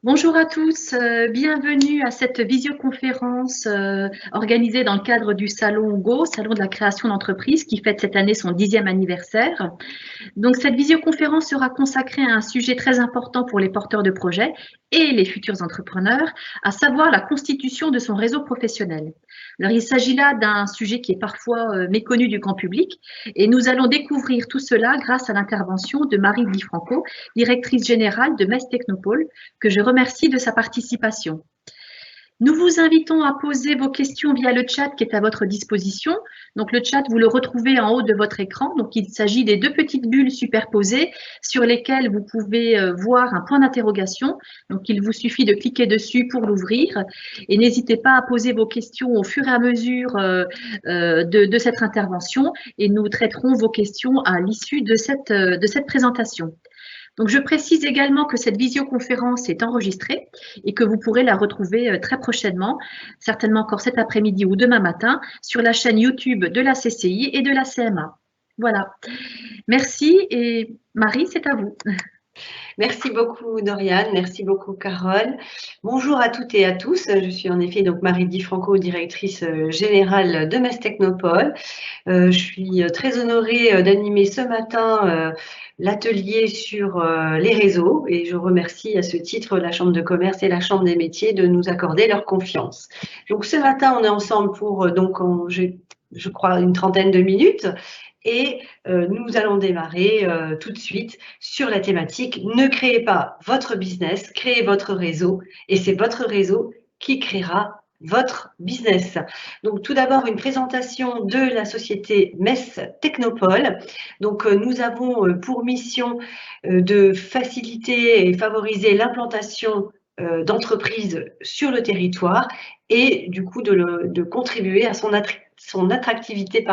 Bonjour à tous, bienvenue à cette visioconférence organisée dans le cadre du Salon Go, Salon de la création d'entreprise, qui fête cette année son 10e anniversaire. Donc cette visioconférence sera consacrée à un sujet très important pour les porteurs de projets et les futurs entrepreneurs, à savoir la constitution de son réseau professionnel. Alors il s'agit là d'un sujet qui est parfois méconnu du grand public et nous allons découvrir tout cela grâce à l'intervention de Marie Di Franco, directrice générale de Metz Technopole, que je remercie de sa participation. Nous vous invitons à poser vos questions via le chat qui est à votre disposition. Donc le chat, vous le retrouvez en haut de votre écran. Donc il s'agit des deux petites bulles superposées sur lesquelles vous pouvez voir un point d'interrogation. Donc il vous suffit de cliquer dessus pour l'ouvrir. Et n'hésitez pas à poser vos questions au fur et à mesure de cette intervention et nous traiterons vos questions à l'issue de cette présentation. Donc, je précise également que cette visioconférence est enregistrée et que vous pourrez la retrouver très prochainement, certainement encore cet après-midi ou demain matin, sur la chaîne YouTube de la CCI et de la CMA. Voilà. Merci et Marie, c'est à vous. Merci beaucoup Doriane, merci beaucoup Carole. Bonjour à toutes et à tous. Je suis en effet donc Marie Di Franco, directrice générale de Metz Technopole. Je suis très honorée d'animer ce matin l'atelier sur les réseaux et je remercie à ce titre la Chambre de commerce et la Chambre des métiers de nous accorder leur confiance. Donc ce matin, on est ensemble pour je crois une trentaine de minutes. Et nous allons démarrer tout de suite sur la thématique « Ne créez pas votre business, créez votre réseau et c'est votre réseau qui créera votre business ». Donc tout d'abord une présentation de la société Metz Technopole. Donc nous avons pour mission de faciliter et favoriser l'implantation d'entreprises sur le territoire et du coup de contribuer à son attractivité.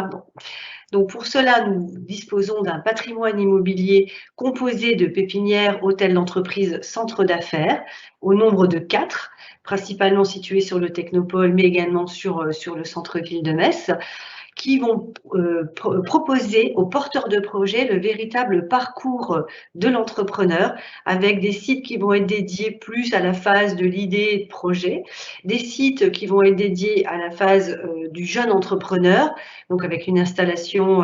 Donc pour cela, nous disposons d'un patrimoine immobilier composé de pépinières, hôtels d'entreprise, centres d'affaires, au nombre de 4, principalement situés sur le Technopole, mais également sur le centre-ville de Metz, qui vont proposer aux porteurs de projets le véritable parcours de l'entrepreneur avec des sites qui vont être dédiés plus à la phase de l'idée de projet, des sites qui vont être dédiés à la phase du jeune entrepreneur, donc avec une installation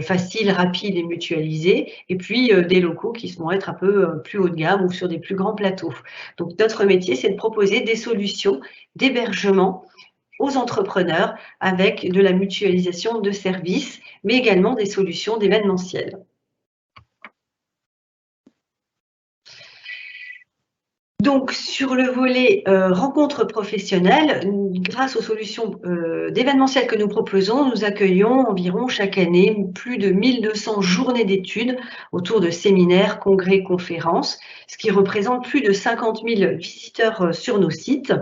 facile, rapide et mutualisée, et puis des locaux qui vont être un peu plus haut de gamme ou sur des plus grands plateaux. Donc notre métier, c'est de proposer des solutions d'hébergement aux entrepreneurs avec de la mutualisation de services, mais également des solutions d'événementiel. Donc, sur le volet rencontres professionnelles, grâce aux solutions d'événementiel que nous proposons, nous accueillons environ chaque année plus de 1200 journées d'études autour de séminaires, congrès, conférences, ce qui représente plus de 50 000 visiteurs sur nos sites.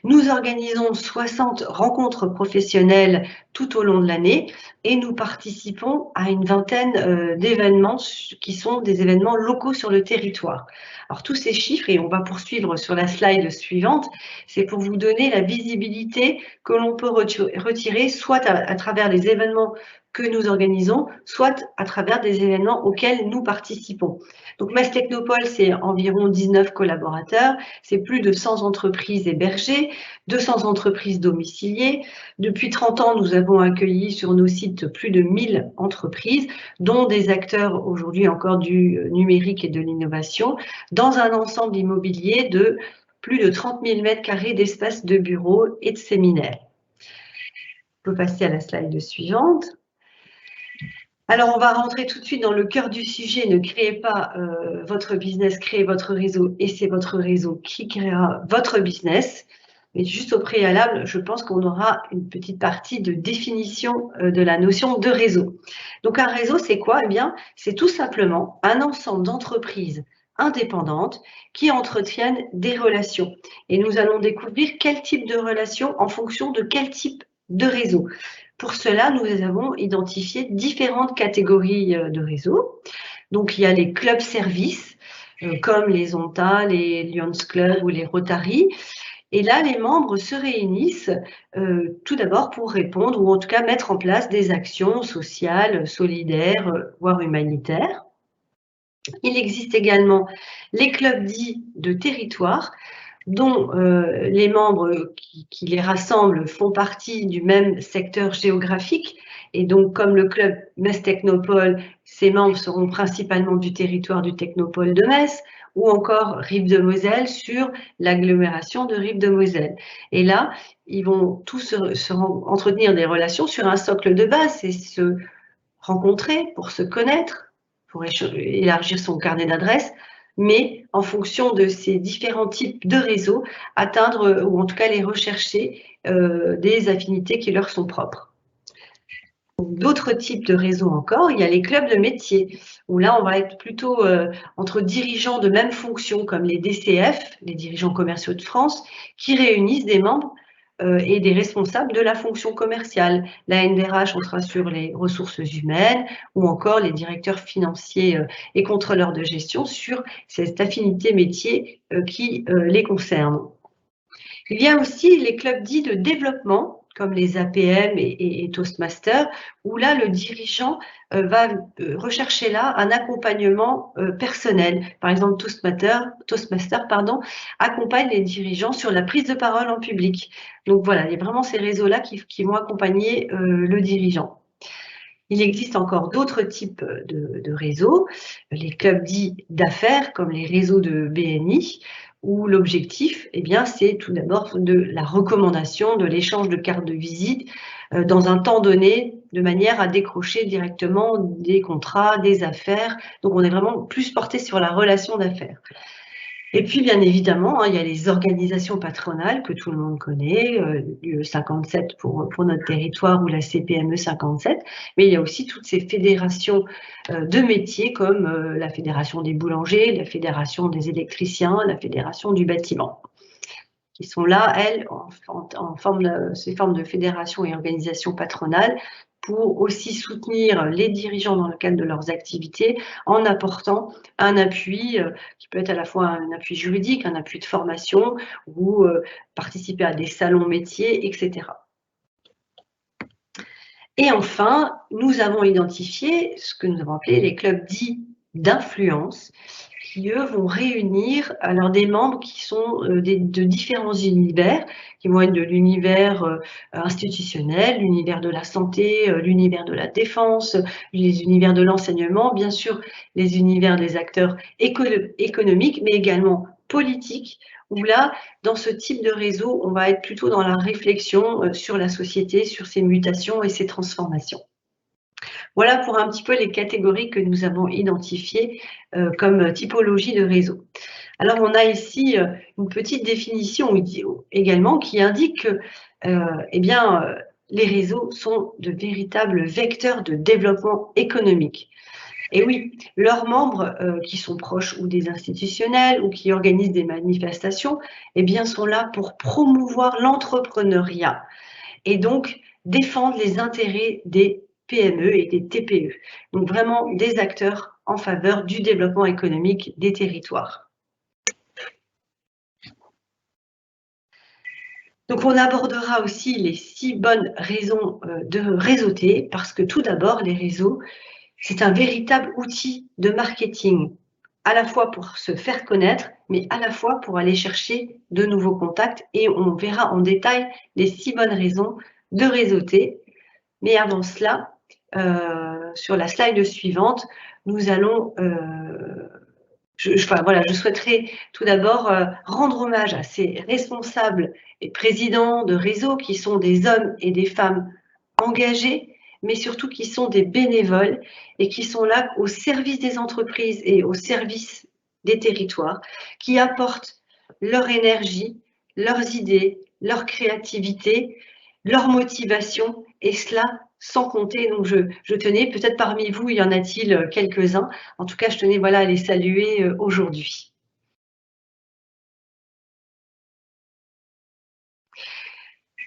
Nous organisons 60 rencontres professionnelles tout au long de l'année et nous participons à une vingtaine d'événements qui sont des événements locaux sur le territoire. Alors tous ces chiffres, et on va poursuivre sur la slide suivante, c'est pour vous donner la visibilité que l'on peut retirer soit à travers les événements que nous organisons, soit à travers des événements auxquels nous participons. Donc Metz Technopole, c'est environ 19 collaborateurs, c'est plus de 100 entreprises hébergées, 200 entreprises domiciliées. Depuis 30 ans, nous avons accueilli sur nos sites plus de 1000 entreprises, dont des acteurs aujourd'hui encore du numérique et de l'innovation, dans un ensemble immobilier de plus de 30 000 m² d'espace de bureaux et de séminaires. On peut passer à la slide suivante. Alors, on va rentrer tout de suite dans le cœur du sujet. Ne créez pas votre business, créez votre réseau et c'est votre réseau qui créera votre business. Mais juste au préalable, je pense qu'on aura une petite partie de définition de la notion de réseau. Donc, un réseau, c'est quoi? Eh bien, c'est tout simplement un ensemble d'entreprises indépendantes qui entretiennent des relations. Et nous allons découvrir quel type de relations en fonction de quel type de réseau. Pour cela, nous avons identifié différentes catégories de réseaux. Donc, il y a les clubs services, comme les ONTA, les Lions Club ou les Rotary. Et là, les membres se réunissent tout d'abord pour répondre ou en tout cas mettre en place des actions sociales, solidaires, voire humanitaires. Il existe également les clubs dits de territoire, dont les membres qui les rassemblent font partie du même secteur géographique. Et donc, comme le club Metz Technopole, ses membres seront principalement du territoire du Technopole de Metz, ou encore Rive de Moselle sur l'agglomération de Rive de Moselle. Et là, ils vont tous entretenir des relations sur un socle de base et se rencontrer pour se connaître, pour élargir son carnet d'adresses, mais en fonction de ces différents types de réseaux, atteindre ou en tout cas les rechercher des affinités qui leur sont propres. D'autres types de réseaux encore, il y a les clubs de métiers, où là on va être plutôt entre dirigeants de même fonction comme les DCF, les dirigeants commerciaux de France, qui réunissent des membres et des responsables de la fonction commerciale. La NDRH, on sera sur les ressources humaines ou encore les directeurs financiers et contrôleurs de gestion sur cette affinité métier qui les concerne. Il y a aussi les clubs dits de développement, comme les APM et Toastmasters, où là, le dirigeant va rechercher là un accompagnement personnel. Par exemple, Toastmaster accompagne les dirigeants sur la prise de parole en public. Donc voilà, il y a vraiment ces réseaux-là qui vont accompagner le dirigeant. Il existe encore d'autres types de réseaux, les clubs dits d'affaires, comme les réseaux de BNI, où l'objectif, eh bien, c'est tout d'abord de la recommandation, de l'échange de cartes de visite dans un temps donné, de manière à décrocher directement des contrats, des affaires. Donc, on est vraiment plus porté sur la relation d'affaires. Et puis, bien évidemment, il y a les organisations patronales que tout le monde connaît, l'UE 57 pour notre territoire ou la CPME 57, mais il y a aussi toutes ces fédérations de métiers comme la Fédération des boulangers, la Fédération des électriciens, la Fédération du bâtiment, qui sont là, elles, ces formes de fédérations et organisations patronales, pour aussi soutenir les dirigeants dans le cadre de leurs activités en apportant un appui qui peut être à la fois un appui juridique, un appui de formation ou participer à des salons métiers, etc. Et enfin, nous avons identifié ce que nous avons appelé les clubs dits d'influence, qui, eux, vont réunir alors des membres qui sont de différents univers, qui vont être de l'univers institutionnel, l'univers de la santé, l'univers de la défense, les univers de l'enseignement, bien sûr les univers des acteurs économiques, mais également politiques, où là, dans ce type de réseau, on va être plutôt dans la réflexion sur la société, sur ses mutations et ses transformations. Voilà pour un petit peu les catégories que nous avons identifiées comme typologie de réseau. Alors, on a ici une petite définition également qui indique que les réseaux sont de véritables vecteurs de développement économique. Et oui, leurs membres qui sont proches ou des institutionnels ou qui organisent des manifestations, eh bien, sont là pour promouvoir l'entrepreneuriat et donc défendre les intérêts des PME et des TPE. Donc vraiment des acteurs en faveur du développement économique des territoires. Donc on abordera aussi les 6 bonnes raisons de réseauter, parce que tout d'abord, les réseaux, c'est un véritable outil de marketing, à la fois pour se faire connaître, mais à la fois pour aller chercher de nouveaux contacts. Et on verra en détail les 6 bonnes raisons de réseauter. Mais avant cela, sur la slide suivante, nous allons, je souhaiterais tout d'abord rendre hommage à ces responsables et présidents de réseaux qui sont des hommes et des femmes engagés, mais surtout qui sont des bénévoles et qui sont là au service des entreprises et au service des territoires, qui apportent leur énergie, leurs idées, leur créativité, leur motivation, et cela sans compter. Donc je tenais, peut-être parmi vous, il y en a-t-il quelques-uns, en tout cas je tenais à les saluer aujourd'hui.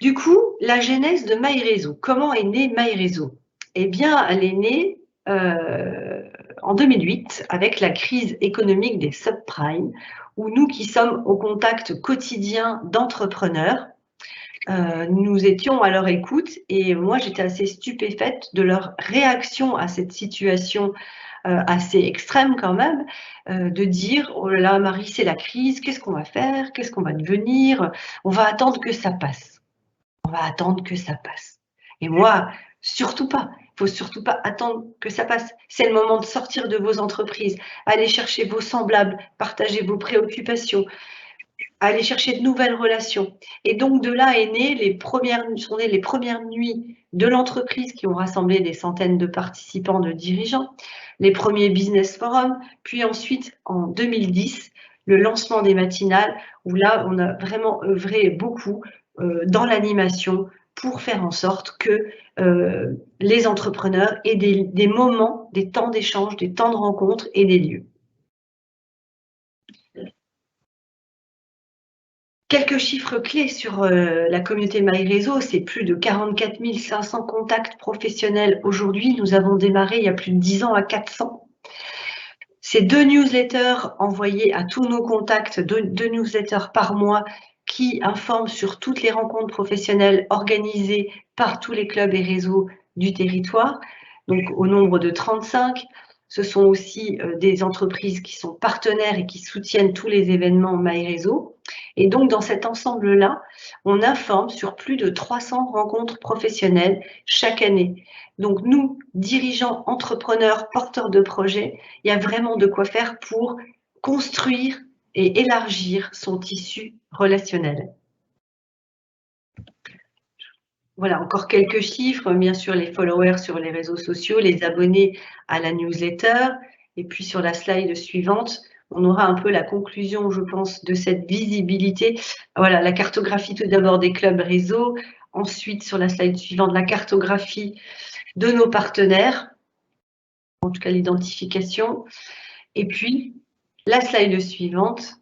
Du coup, la genèse de MyRéseau. Comment est né MyRéseau? Eh bien, elle est née en 2008 avec la crise économique des subprimes, où nous qui sommes au contact quotidien d'entrepreneurs, nous étions à leur écoute et moi j'étais assez stupéfaite de leur réaction à cette situation assez extrême quand même, de dire « Oh là là, Marie, c'est la crise, qu'est-ce qu'on va faire? Qu'est-ce qu'on va devenir? On va attendre que ça passe. On va attendre que ça passe. » Et moi, surtout pas. Il faut surtout pas attendre que ça passe. C'est le moment de sortir de vos entreprises, aller chercher vos semblables, partager vos préoccupations, aller chercher de nouvelles relations. Et donc de là sont nées les premières nuits de l'entreprise qui ont rassemblé des centaines de participants, de dirigeants, les premiers business forums, puis ensuite en 2010, le lancement des matinales, où là on a vraiment œuvré beaucoup dans l'animation pour faire en sorte que les entrepreneurs aient des moments, des temps d'échange, des temps de rencontre et des lieux. Quelques chiffres clés sur la communauté MyRéseau, c'est plus de 44 500 contacts professionnels aujourd'hui. Nous avons démarré il y a plus de 10 ans à 400. C'est 2 newsletters envoyés à tous nos contacts, 2 newsletters par mois qui informent sur toutes les rencontres professionnelles organisées par tous les clubs et réseaux du territoire, donc au nombre de 35. Ce sont aussi des entreprises qui sont partenaires et qui soutiennent tous les événements MyRéseau. Et donc, dans cet ensemble-là, on informe sur plus de 300 rencontres professionnelles chaque année. Donc, nous, dirigeants, entrepreneurs, porteurs de projets, il y a vraiment de quoi faire pour construire et élargir son tissu relationnel. Voilà, encore quelques chiffres, bien sûr les followers sur les réseaux sociaux, les abonnés à la newsletter, et puis sur la slide suivante, on aura un peu la conclusion, je pense, de cette visibilité. Voilà, la cartographie tout d'abord des clubs réseaux, ensuite sur la slide suivante, la cartographie de nos partenaires, en tout cas l'identification, et puis la slide suivante.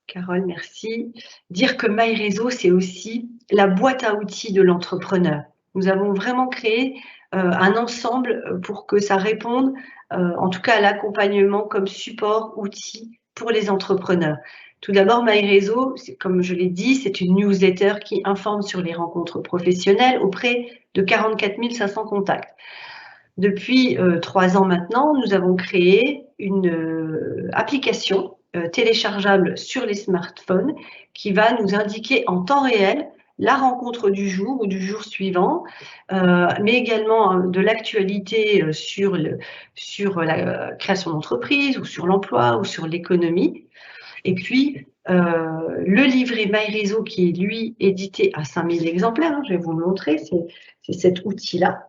Carole, merci. Dire que MyRéseau, c'est aussi la boîte à outils de l'entrepreneur. Nous avons vraiment créé un ensemble pour que ça réponde, en tout cas à l'accompagnement comme support, outil pour les entrepreneurs. Tout d'abord, MyRéseau, comme je l'ai dit, c'est une newsletter qui informe sur les rencontres professionnelles auprès de 44 500 contacts. Depuis 3 ans maintenant, nous avons créé une application téléchargeable sur les smartphones qui va nous indiquer en temps réel la rencontre du jour ou du jour suivant, mais également de l'actualité sur la création d'entreprise ou sur l'emploi ou sur l'économie. Et puis, le livret MyRéseau qui est, lui, édité à 5000 exemplaires, je vais vous le montrer, c'est cet outil-là.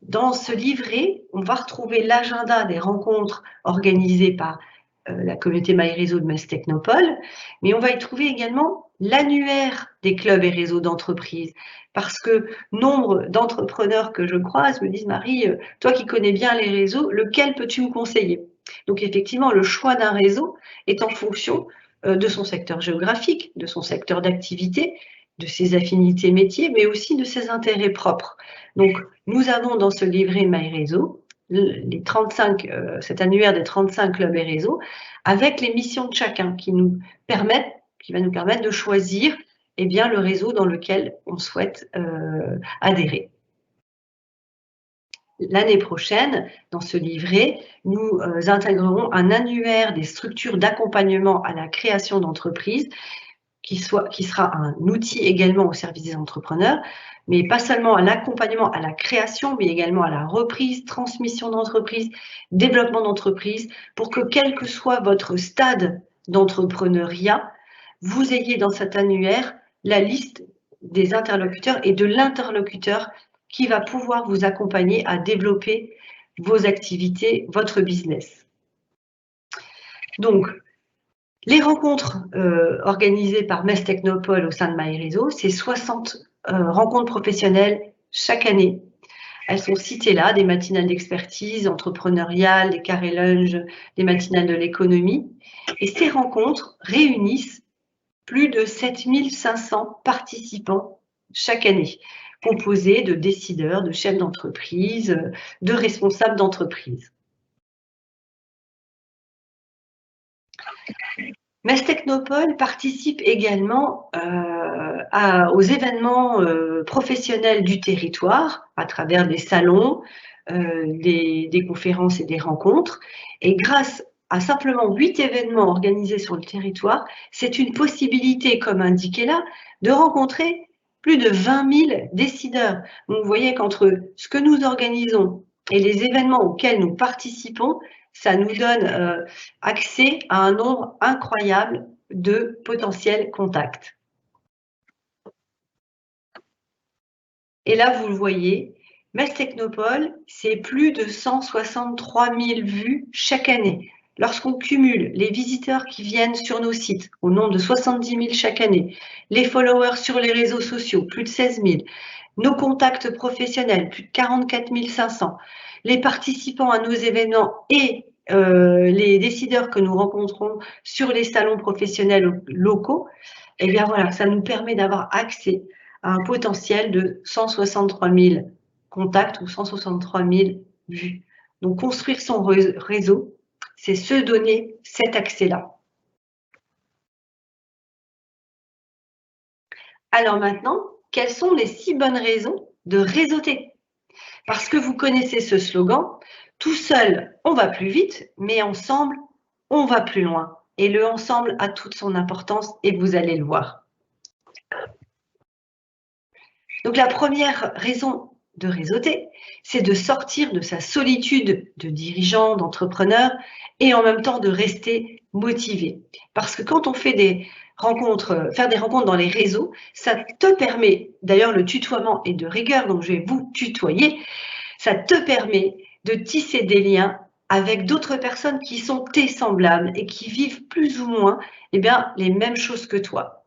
Dans ce livret, on va retrouver l'agenda des rencontres organisées par la communauté MyRéseau de Metz Technopole, mais on va y trouver également l'annuaire des clubs et réseaux d'entreprises, parce que nombre d'entrepreneurs que je croise me disent « Marie, toi qui connais bien les réseaux, lequel peux-tu me conseiller ?» Donc effectivement, le choix d'un réseau est en fonction de son secteur géographique, de son secteur d'activité, de ses affinités métiers, mais aussi de ses intérêts propres. Donc, nous avons dans ce livret MyRéseau cet annuaire des 35 clubs et réseaux, avec les missions de chacun qui va nous permettre de choisir le réseau dans lequel on souhaite adhérer. L'année prochaine, dans ce livret, nous intégrerons un annuaire des structures d'accompagnement à la création d'entreprises qui sera un outil également au service des entrepreneurs, mais pas seulement à l'accompagnement à la création, mais également à la reprise, transmission d'entreprise, développement d'entreprise, pour que quel que soit votre stade d'entrepreneuriat, vous ayez dans cet annuaire la liste des interlocuteurs et de l'interlocuteur qui va pouvoir vous accompagner à développer vos activités, votre business. Donc, les rencontres organisées par Metz Technopole au sein de MyRéseau, c'est 60 rencontres professionnelles chaque année. Elles sont citées là, des matinales d'expertise entrepreneuriale, des carrés lunch, des matinales de l'économie. Et ces rencontres réunissent plus de 7500 participants chaque année, composés de décideurs, de chefs d'entreprise, de responsables d'entreprise. Metz Technopole participe également aux événements professionnels du territoire à travers des salons, des conférences et des rencontres. Et grâce à simplement 8 événements organisés sur le territoire, c'est une possibilité, comme indiqué là, de rencontrer plus de 20 000 décideurs. Donc, vous voyez qu'entre ce que nous organisons et les événements auxquels nous participons, ça nous donne accès à un nombre incroyable de potentiels contacts. Et là, vous le voyez, Metz Technopole, c'est plus de 163 000 vues chaque année. Lorsqu'on cumule les visiteurs qui viennent sur nos sites, au nombre de 70 000 chaque année, les followers sur les réseaux sociaux, plus de 16 000, nos contacts professionnels, plus de 44 500, les participants à nos événements et les décideurs que nous rencontrons sur les salons professionnels locaux, eh bien voilà, ça nous permet d'avoir accès à un potentiel de 163 000 contacts ou 163 000 vues. Donc, construire son réseau, c'est se donner cet accès-là. Alors maintenant, quelles sont les 6 bonnes raisons de réseauter? Parce que vous connaissez ce slogan, tout seul, on va plus vite, mais ensemble, on va plus loin. Et le ensemble a toute son importance et vous allez le voir. Donc la première raison de réseauter, c'est de sortir de sa solitude de dirigeant, d'entrepreneur et en même temps de rester motivé. Parce que quand on fait des rencontres, faire des rencontres dans les réseaux, ça te permet, d'ailleurs le tutoiement est de rigueur, donc je vais vous tutoyer, ça te permet de tisser des liens avec d'autres personnes qui sont tes semblables et qui vivent plus ou moins les mêmes choses que toi.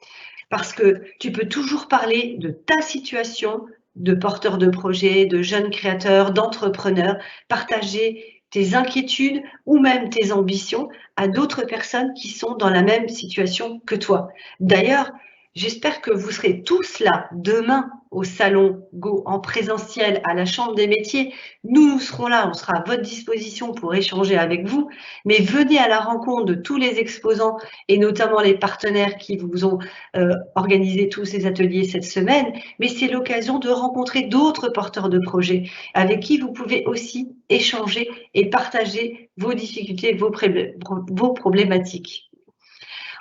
Parce que tu peux toujours parler de ta situation de porteur de projet, de jeune créateur, d'entrepreneur, partager tes inquiétudes ou même tes ambitions à d'autres personnes qui sont dans la même situation que toi. D'ailleurs, j'espère que vous serez tous là demain au Salon Go en présentiel à la Chambre des métiers. Nous serons là, on sera à votre disposition pour échanger avec vous, mais venez à la rencontre de tous les exposants et notamment les partenaires qui vous ont organisé tous ces ateliers cette semaine, mais c'est l'occasion de rencontrer d'autres porteurs de projets avec qui vous pouvez aussi échanger et partager vos difficultés, vos problématiques.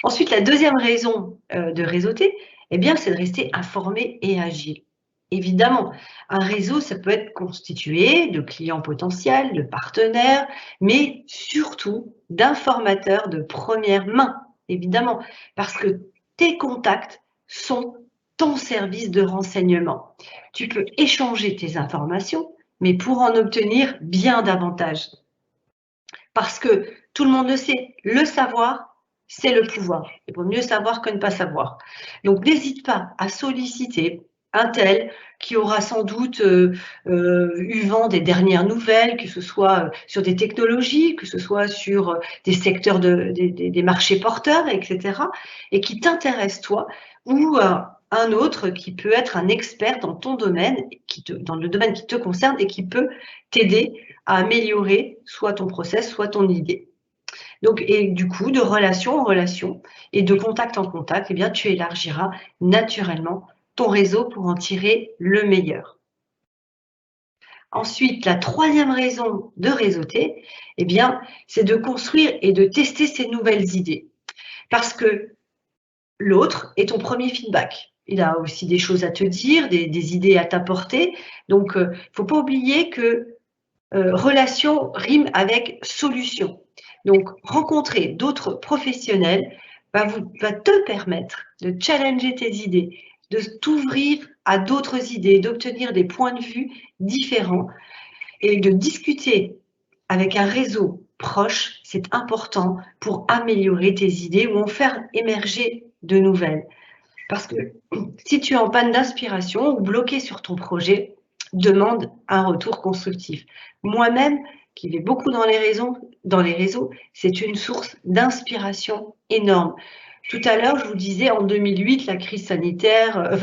Ensuite, la deuxième raison de réseauter, c'est de rester informé et agile. Évidemment, un réseau, ça peut être constitué de clients potentiels, de partenaires, mais surtout d'informateurs de première main, évidemment, parce que tes contacts sont ton service de renseignement. Tu peux échanger tes informations, mais pour en obtenir bien davantage. Parce que tout le monde le sait, le savoir, c'est le pouvoir. Il vaut mieux savoir que ne pas savoir. Donc, n'hésite pas à solliciter un tel qui aura sans doute eu vent des dernières nouvelles, que ce soit sur des technologies, que ce soit sur des secteurs des marchés porteurs, etc., et qui t'intéresse toi, ou un autre qui peut être un expert dans ton domaine, dans le domaine qui te concerne et qui peut t'aider à améliorer soit ton process, soit ton idée. Donc, et du coup, de relation en relation et de contact en contact, tu élargiras naturellement ton réseau pour en tirer le meilleur. Ensuite, la troisième raison de réseauter, c'est de construire et de tester ces nouvelles idées. Parce que l'autre est ton premier feedback. Il a aussi des choses à te dire, des idées à t'apporter. Donc, il ne faut pas oublier que relation rime avec solution. Donc, rencontrer d'autres professionnels va te permettre de challenger tes idées, de t'ouvrir à d'autres idées, d'obtenir des points de vue différents et de discuter avec un réseau proche, c'est important pour améliorer tes idées ou en faire émerger de nouvelles. Parce que si tu es en panne d'inspiration ou bloqué sur ton projet, demande un retour constructif. Moi-même, qui vais beaucoup dans les réseaux, c'est une source d'inspiration énorme. Tout à l'heure, je vous disais, en 2008, la crise sanitaire,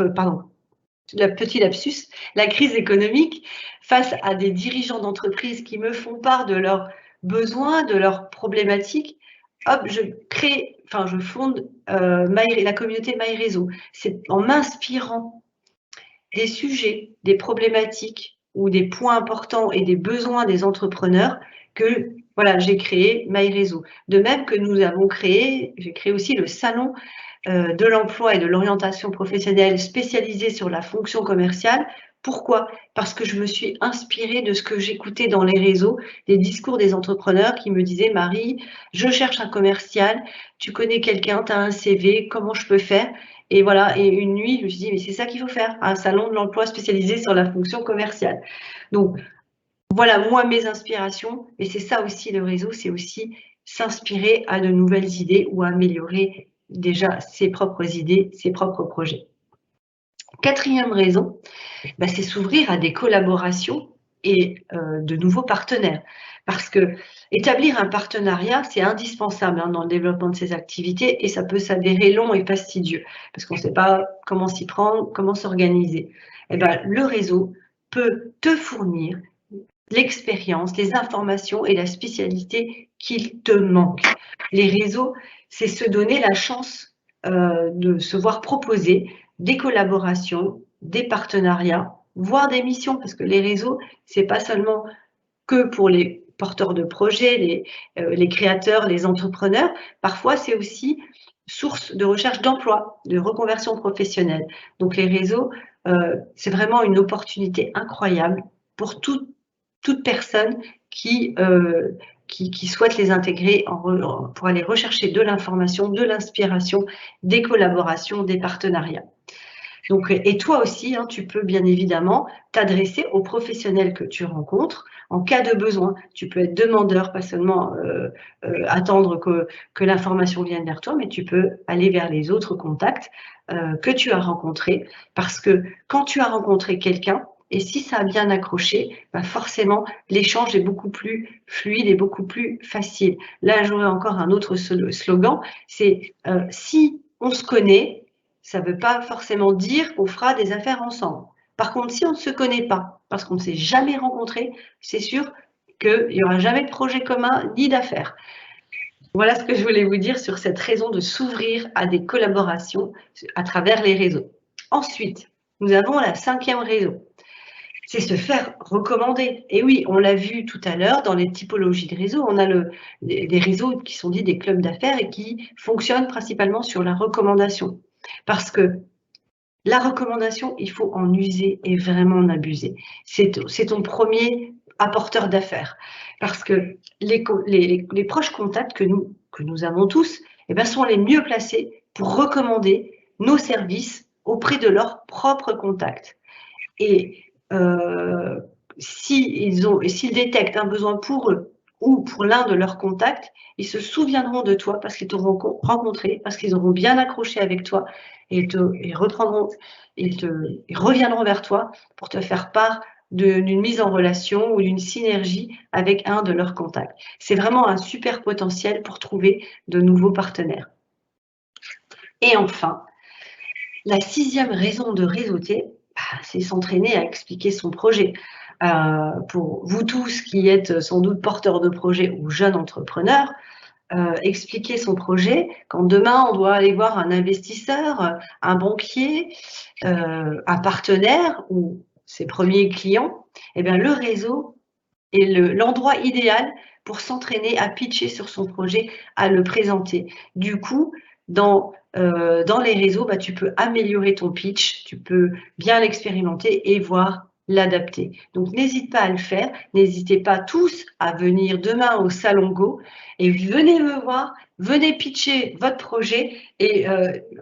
petit lapsus, la crise économique, face à des dirigeants d'entreprise qui me font part de leurs besoins, de leurs problématiques, hop, je fonde la communauté MyRéseau. C'est en m'inspirant des sujets, des problématiques ou des points importants et des besoins des entrepreneurs que voilà, j'ai créé MyRéseau. De même que j'ai créé aussi le salon de l'emploi et de l'orientation professionnelle spécialisé sur la fonction commerciale. Pourquoi? Parce que je me suis inspirée de ce que j'écoutais dans les réseaux, des discours des entrepreneurs qui me disaient « Marie, je cherche un commercial, tu connais quelqu'un, tu as un CV, comment je peux faire ?» Et voilà, et une nuit, je me suis dit « Mais c'est ça qu'il faut faire, un salon de l'emploi spécialisé sur la fonction commerciale. » Donc, voilà, moi, mes inspirations, et c'est ça aussi le réseau, c'est aussi s'inspirer à de nouvelles idées ou améliorer déjà ses propres idées, ses propres projets. Quatrième raison, c'est s'ouvrir à des collaborations et de nouveaux partenaires. Parce que établir un partenariat, c'est indispensable dans le développement de ces activités et ça peut s'avérer long et fastidieux parce qu'on ne sait pas comment s'y prendre, comment s'organiser. Le réseau peut te fournir l'expérience, les informations et la spécialité qu'il te manque. Les réseaux, c'est se donner la chance de se voir proposer des collaborations, des partenariats, voire des missions, parce que les réseaux, c'est pas seulement que pour les porteurs de projets, les créateurs, les entrepreneurs, parfois c'est aussi source de recherche d'emploi, de reconversion professionnelle. Donc les réseaux, c'est vraiment une opportunité incroyable pour toute personne qui souhaite les intégrer pour aller rechercher de l'information, de l'inspiration, des collaborations, des partenariats. Donc, et toi aussi, tu peux bien évidemment t'adresser aux professionnels que tu rencontres en cas de besoin. Tu peux être demandeur, pas seulement attendre que l'information vienne vers toi, mais tu peux aller vers les autres contacts que tu as rencontrés. Parce que quand tu as rencontré quelqu'un, et si ça a bien accroché, forcément, l'échange est beaucoup plus fluide et beaucoup plus facile. Là, j'aurais encore un autre slogan, c'est si on se connaît, ça ne veut pas forcément dire qu'on fera des affaires ensemble. Par contre, si on ne se connaît pas, parce qu'on ne s'est jamais rencontré, c'est sûr qu'il n'y aura jamais de projet commun ni d'affaires. Voilà ce que je voulais vous dire sur cette raison de s'ouvrir à des collaborations à travers les réseaux. Ensuite, nous avons la cinquième raison. C'est se faire recommander. Et oui, on l'a vu tout à l'heure dans les typologies de réseaux, on a des réseaux qui sont dits des clubs d'affaires et qui fonctionnent principalement sur la recommandation. Parce que la recommandation, il faut en user et vraiment en abuser. C'est ton premier apporteur d'affaires. Parce que les proches contacts que nous avons tous sont les mieux placés pour recommander nos services auprès de leurs propres contacts. Et s'ils détectent un besoin pour eux ou pour l'un de leurs contacts, ils se souviendront de toi parce qu'ils t'auront rencontré, parce qu'ils auront bien accroché avec toi et reviendront vers toi pour te faire part d'une mise en relation ou d'une synergie avec un de leurs contacts. C'est vraiment un super potentiel pour trouver de nouveaux partenaires. Et enfin, la sixième raison de réseauter, c'est s'entraîner à expliquer son projet. Pour vous tous qui êtes sans doute porteurs de projet ou jeunes entrepreneurs, expliquer son projet quand demain on doit aller voir un investisseur, un banquier, un partenaire ou ses premiers clients, le réseau est l'endroit idéal pour s'entraîner à pitcher sur son projet, à le présenter. Du coup, dans les réseaux, tu peux améliorer ton pitch, tu peux bien l'expérimenter et voir l'adapter. Donc, n'hésite pas à le faire. N'hésitez pas tous à venir demain au Salon Go et venez me voir, venez pitcher votre projet et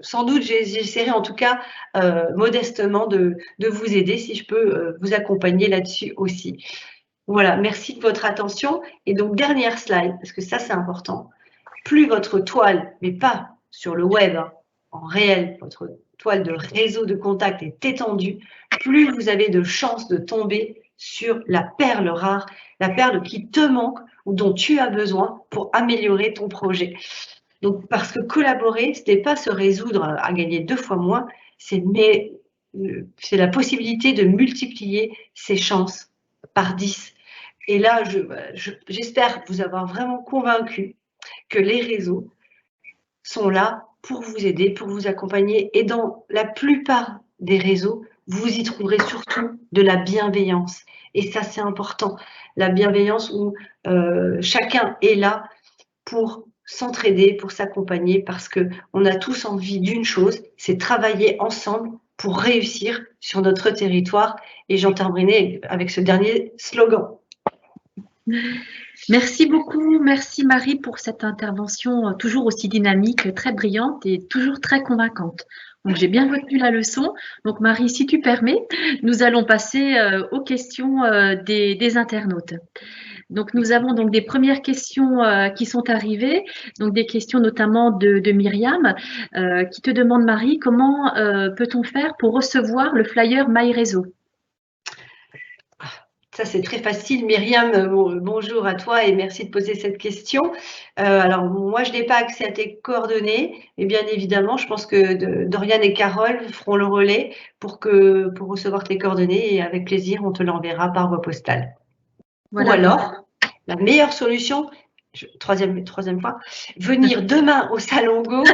sans doute, j'essaierai en tout cas modestement de vous aider si je peux vous accompagner là-dessus aussi. Voilà, merci de votre attention. Et donc, dernière slide, parce que ça, c'est important. Plus votre toile, mais pas sur le web, en réel, votre toile de réseau de contact est étendue, plus vous avez de chances de tomber sur la perle rare, la perle qui te manque ou dont tu as besoin pour améliorer ton projet. Donc, parce que collaborer, ce n'est pas se résoudre à gagner 2 fois moins, c'est la possibilité de multiplier ses chances par 10. Et là, j'espère vous avoir vraiment convaincu que les réseaux sont là pour vous aider, pour vous accompagner. Et dans la plupart des réseaux, vous y trouverez surtout de la bienveillance Et ça, c'est important. La bienveillance où chacun est là pour s'entraider, pour s'accompagner, parce qu'on a tous envie d'une chose, c'est travailler ensemble pour réussir sur notre territoire. Et j'en terminerai avec ce dernier slogan. Merci beaucoup, merci Marie pour cette intervention toujours aussi dynamique, très brillante et toujours très convaincante. Donc j'ai bien retenu la leçon. Donc Marie, si tu permets, nous allons passer aux questions des internautes. Donc nous avons donc des premières questions qui sont arrivées, donc des questions notamment de Myriam qui te demande Marie, comment peut-on faire pour recevoir le flyer MyRéseau? Ça, c'est très facile. Myriam, bonjour à toi et merci de poser cette question. Alors, moi, je n'ai pas accès à tes coordonnées, mais bien évidemment, je pense que Doriane et Carole feront le relais pour recevoir tes coordonnées et avec plaisir, on te l'enverra par voie postale. Voilà. Ou alors, la meilleure solution, troisième fois, venir demain au Salon Go.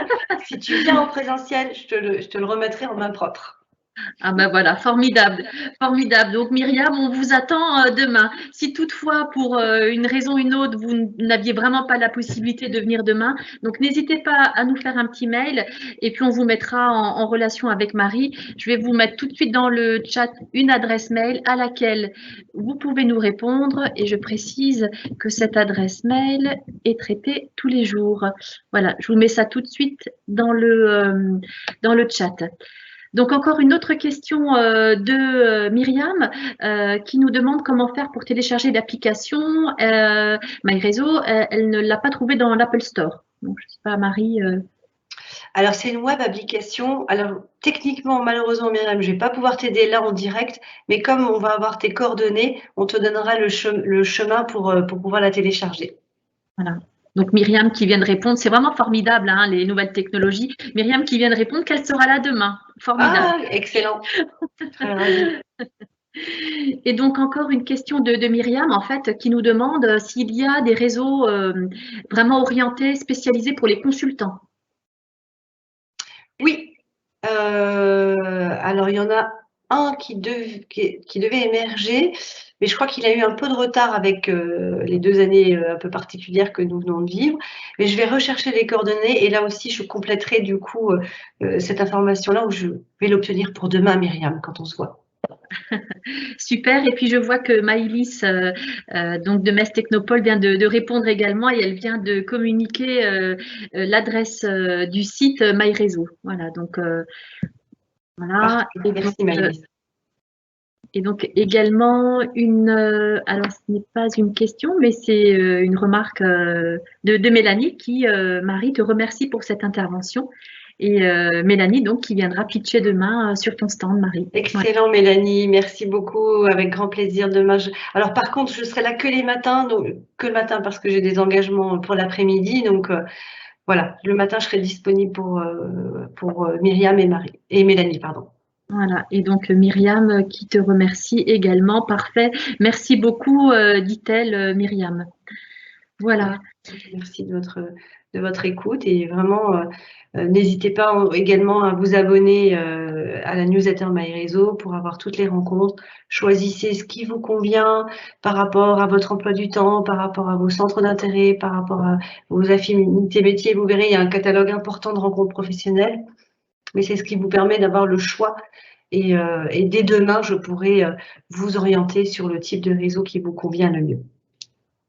Si tu viens en présentiel, je te le remettrai en main propre. Ah ben voilà, formidable, formidable. Donc Myriam, on vous attend demain. Si toutefois, pour une raison ou une autre, vous n'aviez vraiment pas la possibilité de venir demain, donc n'hésitez pas à nous faire un petit mail et puis on vous mettra en relation avec Marie. Je vais vous mettre tout de suite dans le chat une adresse mail à laquelle vous pouvez nous répondre et je précise que cette adresse mail est traitée tous les jours. Voilà, je vous mets ça tout de suite dans le chat. Donc, encore une autre question de Myriam qui nous demande comment faire pour télécharger l'application MyRéseau. Elle ne l'a pas trouvée dans l'Apple Store. Donc, je ne sais pas, Marie. Alors, c'est une web application. Alors, techniquement, malheureusement, Myriam, je ne vais pas pouvoir t'aider là en direct, mais comme on va avoir tes coordonnées, on te donnera le chemin pour pouvoir la télécharger. Voilà. Donc, Myriam qui vient de répondre, c'est vraiment formidable, hein, les nouvelles technologies. Myriam qui vient de répondre qu'elle sera là demain. Formidable. Ah, excellent. Très ravie. Et donc, encore une question de Myriam, en fait, qui nous demande s'il y a des réseaux vraiment orientés, spécialisés pour les consultants. Oui. Alors, il y en a un qui devait émerger, mais je crois qu'il a eu un peu de retard avec les 2 années un peu particulières que nous venons de vivre. Mais je vais rechercher les coordonnées et là aussi, je compléterai du coup cette information-là où je vais l'obtenir pour demain, Myriam, quand on se voit. Super. Et puis, je vois que Maïlis, donc de Metz Technopole, vient de répondre également et elle vient de communiquer l'adresse du site MyRéseau. Voilà. Donc, voilà. Et merci, Maïlis. Et donc également alors ce n'est pas une question, mais c'est une remarque de Mélanie qui, Marie, te remercie pour cette intervention. Et Mélanie, donc, qui viendra pitcher demain sur ton stand, Marie. Excellent, ouais. Mélanie, merci beaucoup, avec grand plaisir. Demain, alors par contre, je serai là que les matins, donc que le matin parce que j'ai des engagements pour l'après-midi, donc voilà, le matin, je serai disponible pour Myriam et Mélanie, pardon. Voilà, et donc Myriam qui te remercie également. Parfait. Merci beaucoup, dit-elle, Myriam. Voilà. Merci de votre écoute et vraiment, n'hésitez pas également à vous abonner à la newsletter MyRéseau pour avoir toutes les rencontres. Choisissez ce qui vous convient par rapport à votre emploi du temps, par rapport à vos centres d'intérêt, par rapport à vos affinités métiers. Vous verrez, il y a un catalogue important de rencontres professionnelles, mais c'est ce qui vous permet d'avoir le choix. Et dès demain, je pourrai vous orienter sur le type de réseau qui vous convient le mieux.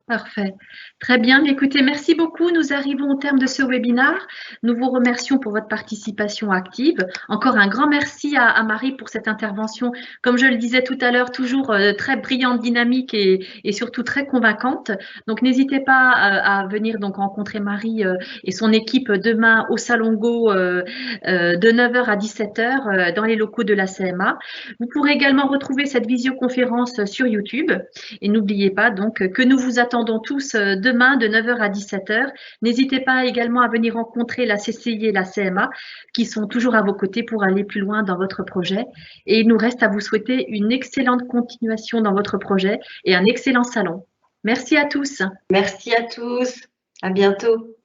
Parfait. Très bien. Écoutez, merci beaucoup. Nous arrivons au terme de ce webinaire. Nous vous remercions pour votre participation active. Encore un grand merci à Marie pour cette intervention. Comme je le disais tout à l'heure, toujours très brillante, dynamique et surtout très convaincante. Donc, n'hésitez pas à venir donc rencontrer Marie et son équipe demain au Salon Go de 9h à 17h dans les locaux de la CMA. Vous pourrez également retrouver cette visioconférence sur YouTube. Et n'oubliez pas donc que nous vous attendons tous demain de 9h à 17h. N'hésitez pas également à venir rencontrer la CCI et la CMA qui sont toujours à vos côtés pour aller plus loin dans votre projet. Et il nous reste à vous souhaiter une excellente continuation dans votre projet et un excellent salon. Merci à tous. Merci à tous. À bientôt.